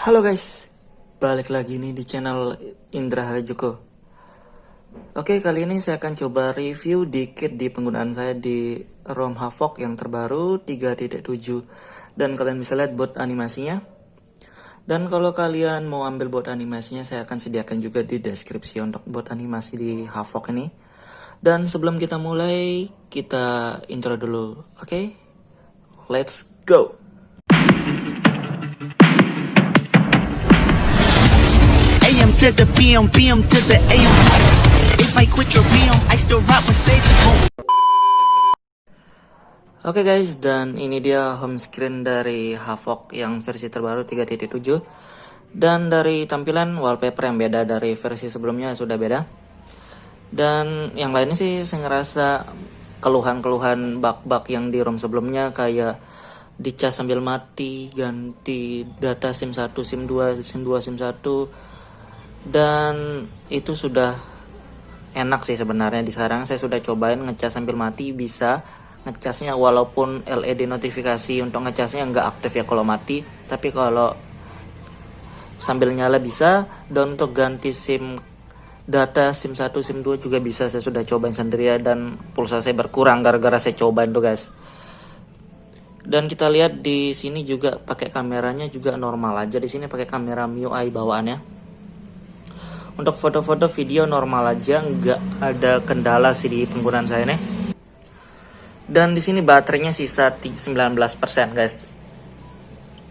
Halo guys, balik lagi nih di channel Indra Harjoko. Oke, kali ini saya akan coba review dikit di penggunaan saya di ROM Havok yang terbaru 3.7. Dan kalian bisa lihat bot animasinya. Dan kalau kalian mau ambil bot animasinya, saya akan sediakan juga di deskripsi untuk bot animasi di Havok ini. Dan sebelum kita mulai, kita intro dulu. Oke, let's go. AM to the PM, PM to the AM. If I quit your PM, I still rock Mercedes. Oke guys, dan ini dia home screen dari Havok yang versi terbaru 3.7. Dan dari tampilan wallpaper yang beda dari versi sebelumnya sudah beda. Dan yang lainnya sih saya ngerasa keluhan-keluhan bug-bug yang di ROM sebelumnya kayak dicas sambil mati, ganti data SIM 1, SIM 2, SIM 2, SIM 1. Dan itu sudah enak sih sebenarnya. Di sekarang saya sudah cobain ngecas sambil mati, bisa ngecasnya walaupun LED notifikasi untuk ngecasnya nggak aktif ya kalau mati, tapi kalau sambil nyala bisa. Dan untuk ganti SIM data SIM 1 SIM 2 juga bisa, saya sudah cobain sendiri ya, dan pulsa saya berkurang gara-gara saya cobain tuh guys. Dan kita lihat di sini juga pakai kameranya juga normal aja, di sini pakai kamera MIUI bawaannya. Untuk foto-foto video normal aja, nggak ada kendala sih di penggunaan saya nih. Dan di sini baterainya sisa 19% guys.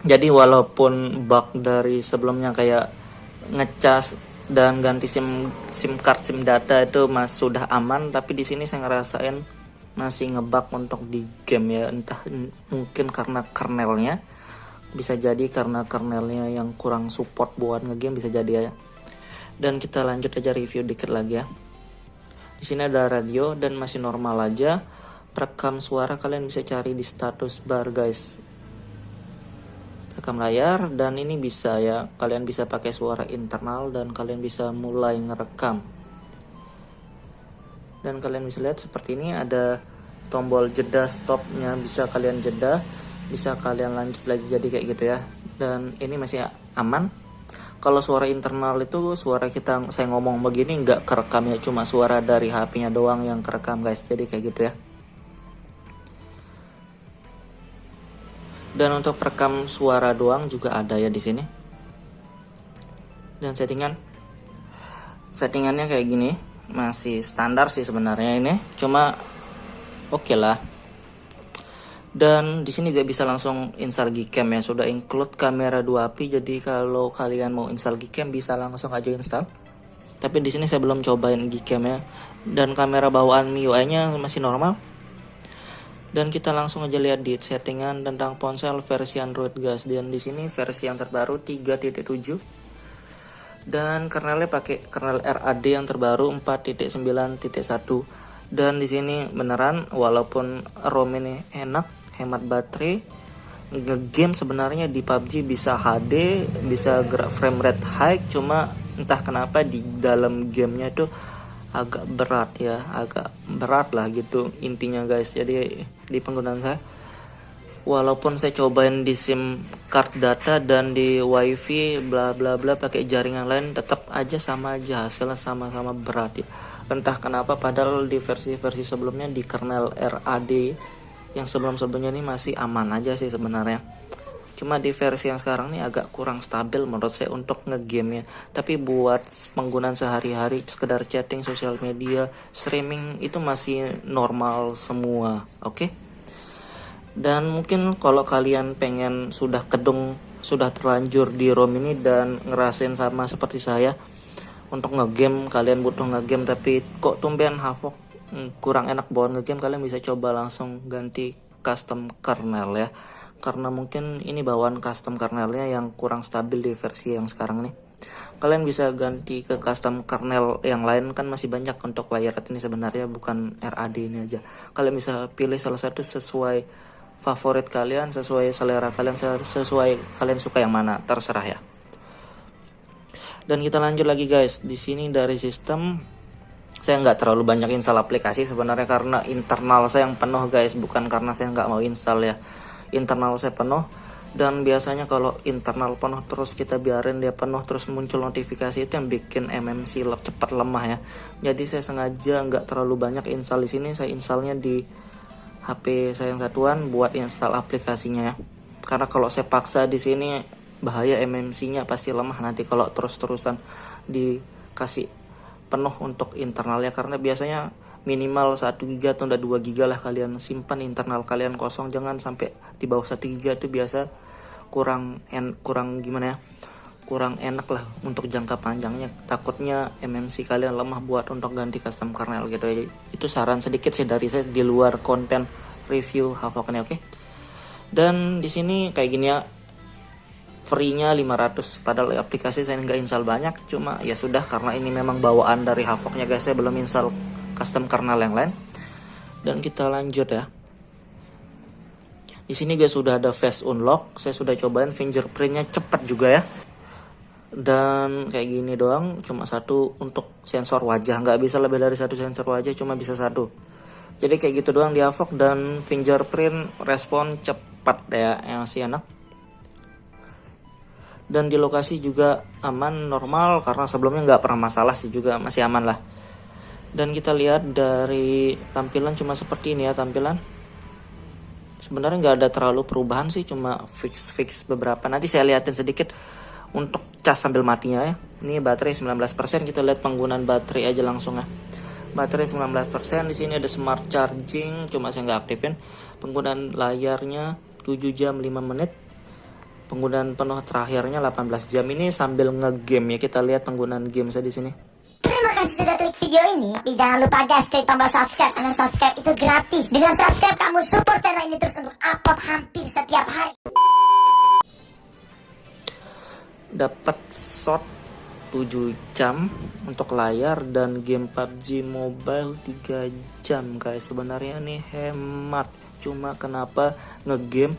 Jadi walaupun bug dari sebelumnya kayak ngecas dan ganti SIM card, SIM data itu sudah aman, tapi di sini saya ngerasain masih ngebug untuk di game ya. Entah mungkin karena kernelnya, bisa jadi karena kernelnya yang kurang support buat ngegame, bisa jadi ya. Dan kita lanjut aja review dikit lagi ya. Di sini ada radio dan masih normal aja. Perekam suara kalian bisa cari di status bar guys. Rekam layar, dan ini bisa ya, kalian bisa pakai suara internal dan kalian bisa mulai ngerekam. Dan kalian bisa lihat seperti ini ada tombol jeda stopnya, bisa kalian jeda, bisa kalian lanjut lagi, jadi kayak gitu ya. Dan ini masih aman. Kalau suara internal itu suara saya ngomong begini nggak kerekam ya, cuma suara dari HP-nya doang yang kerekam guys, jadi kayak gitu ya. Dan untuk perekam suara doang juga ada ya di sini. Dan settingannya kayak gini, masih standar sih sebenarnya ini, cuma oke lah. Dan di sini juga bisa langsung install Gcam ya, sudah include kamera 2API, jadi kalau kalian mau install Gcam bisa langsung aja install. Tapi di sini saya belum cobain Gcam ya. Dan kamera bawaan MIUI-nya masih normal. Dan kita langsung aja lihat di settingan tentang ponsel versi Android guys. Dan di sini versi yang terbaru 3.7. Dan kernelnya pakai kernel RAD yang terbaru 4.9.1. Dan di sini beneran walaupun ROM ini enak, hemat baterai, ngegame sebenarnya di PUBG bisa HD, bisa gerak frame rate high, cuma entah kenapa di dalam gamenya itu agak berat lah gitu intinya guys. Jadi di penggunaan saya, walaupun saya cobain di SIM card data dan di wifi bla bla bla pakai jaringan lain, tetap aja sama aja hasilnya, sama-sama berat ya. Entah kenapa, padahal di versi-versi sebelumnya di kernel RAD yang sebelum-sebelumnya ini masih aman aja sih sebenarnya. Cuma di versi yang sekarang ini agak kurang stabil menurut saya untuk ngegame ya. Tapi buat penggunaan sehari-hari, sekedar chatting, sosial media, streaming itu masih normal semua. Oke? Dan mungkin kalau kalian pengen sudah terlanjur di ROM ini dan ngerasain sama seperti saya, untuk ngegame, kalian butuh ngegame tapi kok tumben Havok kurang enak buat ngegame, kalian bisa coba langsung ganti custom kernel ya. Karena mungkin ini bawaan custom kernelnya yang kurang stabil di versi yang sekarang nih. Kalian bisa ganti ke custom kernel yang lain, kan masih banyak untuk wired ini sebenarnya, bukan RAD ini aja. Kalian bisa pilih salah satu sesuai favorit kalian, sesuai selera kalian, sesuai kalian suka yang mana, terserah ya. Dan kita lanjut lagi guys. Di sini dari sistem saya nggak terlalu banyak install aplikasi sebenarnya, karena internal saya yang penuh guys, bukan karena saya nggak mau install ya. Internal saya penuh. Dan biasanya kalau internal penuh terus kita biarin dia penuh terus muncul notifikasi, itu yang bikin MMC cepat lemah ya. Jadi saya sengaja nggak terlalu banyak install di sini, saya installnya di HP saya yang satuan buat install aplikasinya ya. Karena kalau saya paksa di sini bahaya, MMC-nya pasti lemah nanti kalau terus-terusan dikasih penuh untuk internalnya, karena biasanya minimal 1 GB atau 2 GB lah kalian simpan internal kalian kosong, jangan sampai di bawah 1 GB itu biasa kurang gimana ya, kurang enak lah untuk jangka panjangnya, takutnya MMC kalian lemah buat untuk ganti custom kernel gitu ya. Itu saran sedikit sih dari saya di luar konten review Havok ini, oke. Dan di sini kayak gini ya, free-nya 500, padahal aplikasi saya nggak install banyak, cuma ya sudah karena ini memang bawaan dari Havoknya guys, saya belum install custom kernel yang lain. Dan kita lanjut ya. Di sini guys sudah ada face unlock, saya sudah cobain fingerprintnya cepat juga ya. Dan kayak gini doang, cuma satu untuk sensor wajah, nggak bisa lebih dari satu sensor wajah, cuma bisa satu. Jadi kayak gitu doang di Havok, dan fingerprint respon cepat ya, yang masih enak. Dan di lokasi juga aman, normal, karena sebelumnya nggak pernah masalah sih, juga masih aman lah. Dan kita lihat dari tampilan cuma seperti ini ya tampilan. Sebenarnya nggak ada terlalu perubahan sih, cuma fix beberapa. Nanti saya liatin sedikit untuk cas sambil matinya ya. Ini baterai 19%, kita lihat penggunaan baterai aja langsung ya. Baterai 19%, di sini ada smart charging, cuma saya nggak aktifin. Penggunaan layarnya 7 jam 5 menit. Penggunaan penuh terakhirnya 18 jam. Ini sambil ngegame ya, kita lihat penggunaan game saya di sini. Terima kasih sudah klik video ini. Tapi jangan lupa guys, klik tombol subscribe, karena subscribe itu gratis. Dengan subscribe kamu support channel ini terus untuk upload hampir setiap hari. Dapat shot 7 jam untuk layar, dan game PUBG Mobile 3 jam guys. Sebenarnya nih hemat, cuma kenapa ngegame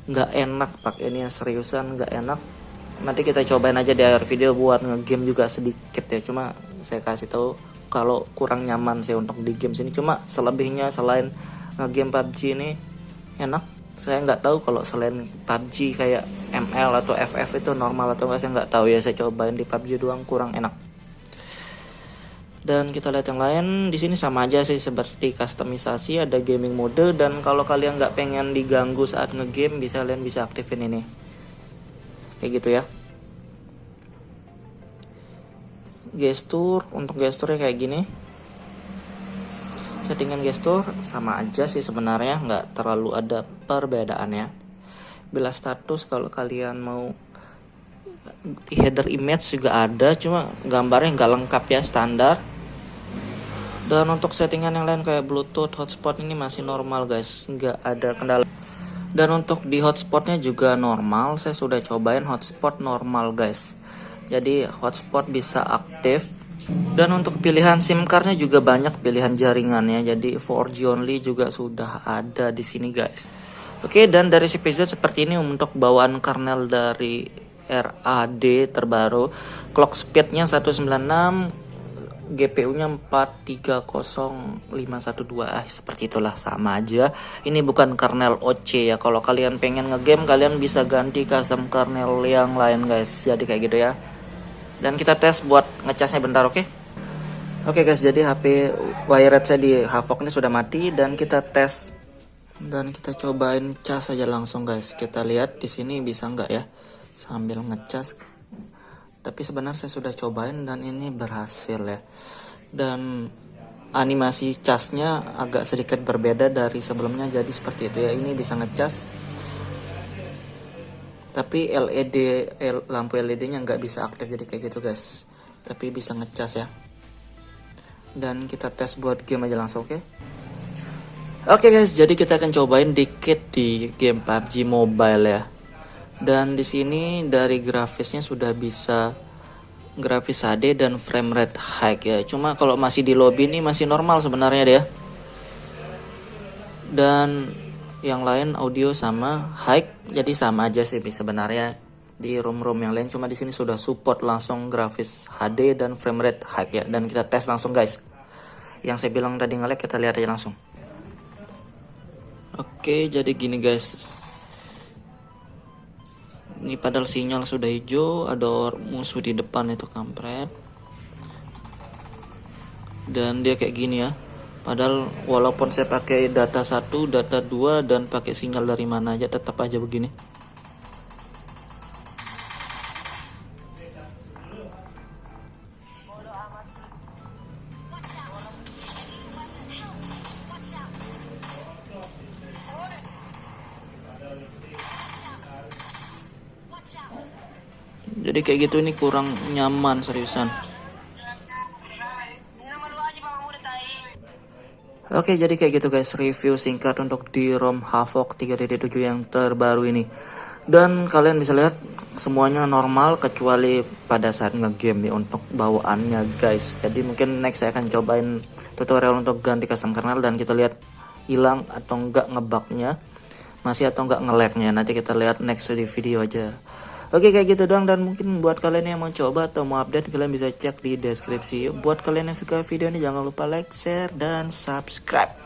nggak enak pakai ini ya, seriusan nggak enak. Nanti kita cobain aja di akhir video buat ngegame juga sedikit ya, cuma saya kasih tahu kalau kurang nyaman sih untuk di game sini. Cuma selebihnya selain ngegame PUBG ini enak. Saya nggak tahu kalau selain PUBG kayak ML atau FF itu normal atau nggak, saya nggak tahu ya, saya cobain di PUBG doang kurang enak. Dan kita lihat yang lain, di sini sama aja sih seperti customisasi, ada gaming mode, dan kalau kalian nggak pengen diganggu saat ngegame kalian bisa aktifin ini kayak gitu ya. Gestur, untuk gesturnya kayak gini. Settingan gestur sama aja sih sebenarnya, nggak terlalu ada perbedaannya. Bila status, kalau kalian mau header image juga ada, cuma gambarnya nggak lengkap ya, standar. Dan untuk settingan yang lain kayak Bluetooth, hotspot ini masih normal guys, nggak ada kendala. Dan untuk di hotspotnya juga normal, saya sudah cobain hotspot normal guys, jadi hotspot bisa aktif. Dan untuk pilihan SIM cardnya juga banyak pilihan jaringannya, jadi 4G only juga sudah ada di sini guys. Oke, dan dari episode seperti ini untuk bawaan kernel dari RAD terbaru. Clock speednya 196, GPU-nya 4300512, seperti itulah, sama aja. Ini bukan kernel OC ya. Kalau kalian pengen ngegame, kalian bisa ganti custom kernel yang lain guys. Jadi kayak gitu ya. Dan kita tes buat ngecasnya bentar, oke? Oke guys, jadi HP wired saya di Havok ini sudah mati, dan kita tes. Dan kita cobain cas aja langsung guys. Kita lihat di sini bisa nggak ya sambil ngecas. Tapi sebenarnya saya sudah cobain dan ini berhasil ya. Dan animasi casnya agak sedikit berbeda dari sebelumnya, jadi seperti itu ya. Ini bisa ngecas, tapi lampu LED-nya nggak bisa aktif, jadi kayak gitu guys. Tapi bisa ngecas ya. Dan kita tes buat game aja langsung, oke? Oke guys, jadi kita akan cobain dikit di game PUBG Mobile ya. Dan di sini dari grafisnya sudah bisa grafis HD dan frame rate high ya. Cuma kalau masih di lobby ini masih normal sebenarnya dia. Dan yang lain audio sama high, jadi sama aja sih sebenarnya di room yang lain. Cuma di sini sudah support langsung grafis HD dan frame rate high ya. Dan kita tes langsung guys. Yang saya bilang tadi nge-lag, kita lihat aja langsung. Oke, jadi gini guys. Ini padahal sinyal sudah hijau, ada musuh di depan itu kampret. Dan dia kayak gini ya. Padahal walaupun saya pakai data 1, data 2 dan pakai sinyal dari mana aja tetap aja begini. Jadi kayak gitu ini kurang nyaman seriusan. Oke, jadi kayak gitu guys, review singkat untuk di ROM Havok 3.7 yang terbaru ini. Dan kalian bisa lihat semuanya normal kecuali pada saat ngegame ya untuk bawaannya guys. Jadi mungkin next saya akan cobain tutorial untuk ganti custom kernel dan kita lihat hilang atau enggak ngebugnya, masih atau enggak nge-lagnya. Nanti kita lihat next di video aja. Oke, kayak gitu doang, dan mungkin buat kalian yang mau coba atau mau update kalian bisa cek di deskripsi. Buat kalian yang suka video ini jangan lupa like, share, dan subscribe.